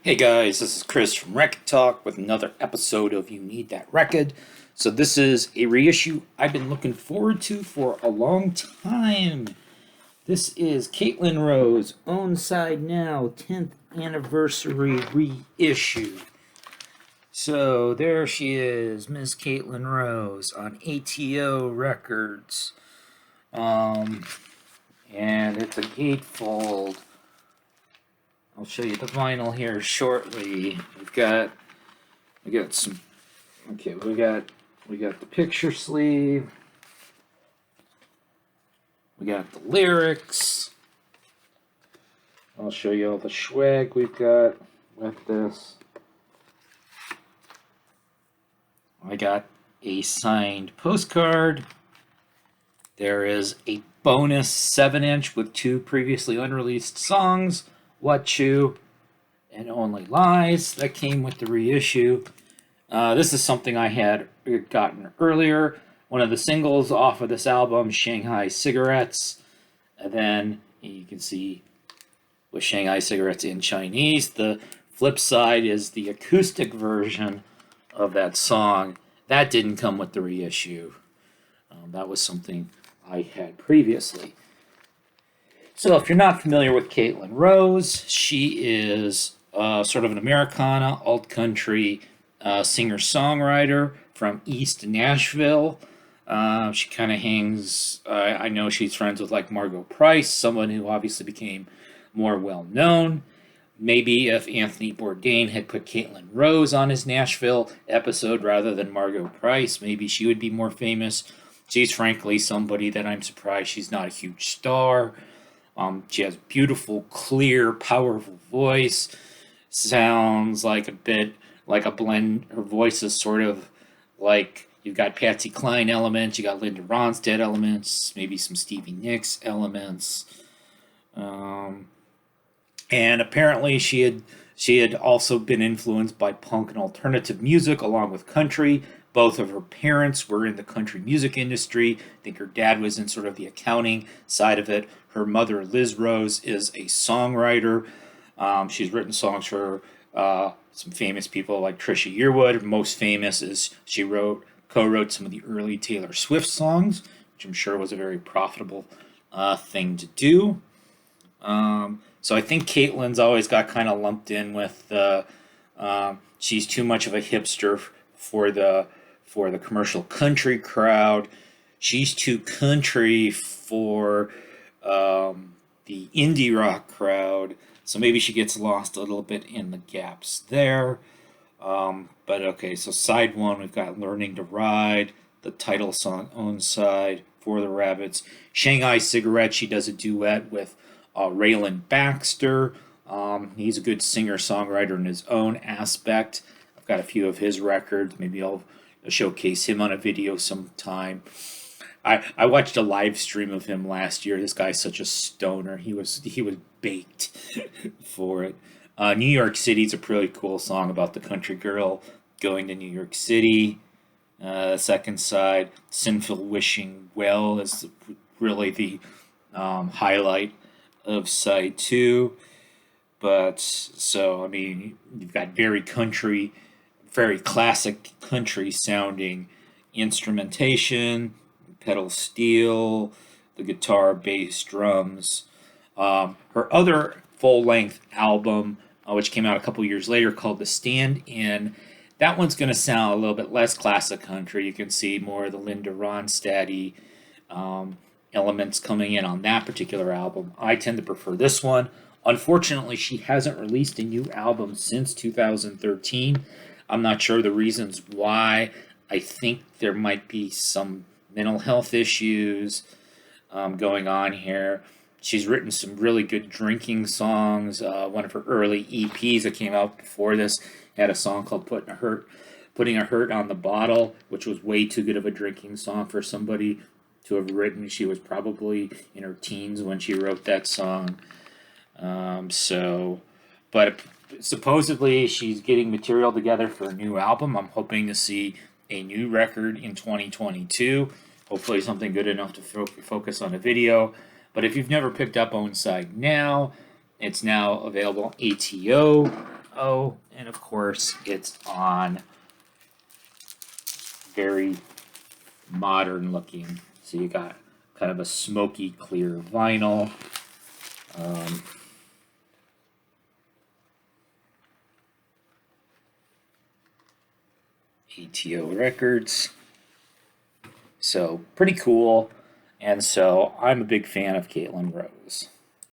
Hey guys, this is Chris from Rekkid Talk with another episode of You Need That Rekkid. So this is a reissue I've been looking forward to for a long time. This is Caitlin Rose, Own Side Now, 10th Anniversary Reissue. So there she is, Miss Caitlin Rose on ATO Records. And it's a gatefold. I'll show you the vinyl here shortly. We got some. Okay, we got the picture sleeve. We got the lyrics. I'll show you all the swag we've got with this. I got a signed postcard. There is a bonus 7-inch with 2 previously unreleased songs. What You and Only Lies that came with the reissue. This is something I had gotten earlier. One of the singles off of this album, Shanghai Cigarettes. And then you can see with Shanghai Cigarettes in Chinese. The flip side is the acoustic version of that song. That didn't come with the reissue. That was something I had previously. So if you're not familiar with Caitlin Rose, she is sort of an Americana, alt-country singer-songwriter from East Nashville. She kind of hangs, I know she's friends with like Margot Price, someone who obviously became more well-known. Maybe if Anthony Bourdain had put Caitlin Rose on his Nashville episode rather than Margot Price, maybe she would be more famous. She's frankly somebody that I'm surprised she's not a huge star. She has beautiful, clear, powerful voice. Sounds like a bit like a blend. Her voice is sort of like you've got Patsy Cline elements, you got Linda Ronstadt elements, maybe some Stevie Nicks elements. And apparently she had also been influenced by punk and alternative music along with country. Both of her parents were in the country music industry. I think her dad was in sort of the accounting side of it. Her mother, Liz Rose, is a songwriter. She's written songs for some famous people like Trisha Yearwood. Most famous is she co-wrote some of the early Taylor Swift songs, which I'm sure was a very profitable thing to do. So I think Caitlin's always got kind of lumped in with she's too much of a hipster for the commercial country crowd. She's too country for the indie rock crowd, so maybe she gets lost a little bit in the gaps there. But okay, so side 1, we've got Learning to Ride, the title song, Own Side, For the Rabbits. Shanghai Cigarette, she does a duet with Raylan Baxter. He's a good singer-songwriter in his own aspect. I've got a few of his records. Maybe I'll showcase him on a video sometime. I watched a live stream of him last year. This guy's such a stoner. He was baked for it. New York City's a pretty cool song about the country girl going to New York City. Second side, Sinful Wishing Well is really the highlight of side 2. But so I mean, you've got very country, very classic country sounding instrumentation, pedal steel, the guitar, bass, drums. Her other full-length album, which came out a couple years later, called The Stand-In, that one's going to sound a little bit less classic country. You can see more of the Linda Ronstadt elements coming in on that particular album. I tend to prefer this one. Unfortunately, she hasn't released a new album since 2013. I'm not sure the reasons why. I think there might be some mental health issues going on here. She's written some really good drinking songs. One of her early EPs that came out before this had a song called Putting a Hurt on the Bottle, which was way too good of a drinking song for somebody to have written. She was probably in her teens when she wrote that song. But supposedly she's getting material together for a new album. I'm hoping to see a new record in 2022. Hopefully something good enough to focus on a video. But if you've never picked up Own Side Now, it's now available on ATO. Oh, and of course, it's on very modern looking. So you got kind of a smoky clear vinyl. ATO Records. So pretty cool. And so I'm a big fan of Caitlin Rose.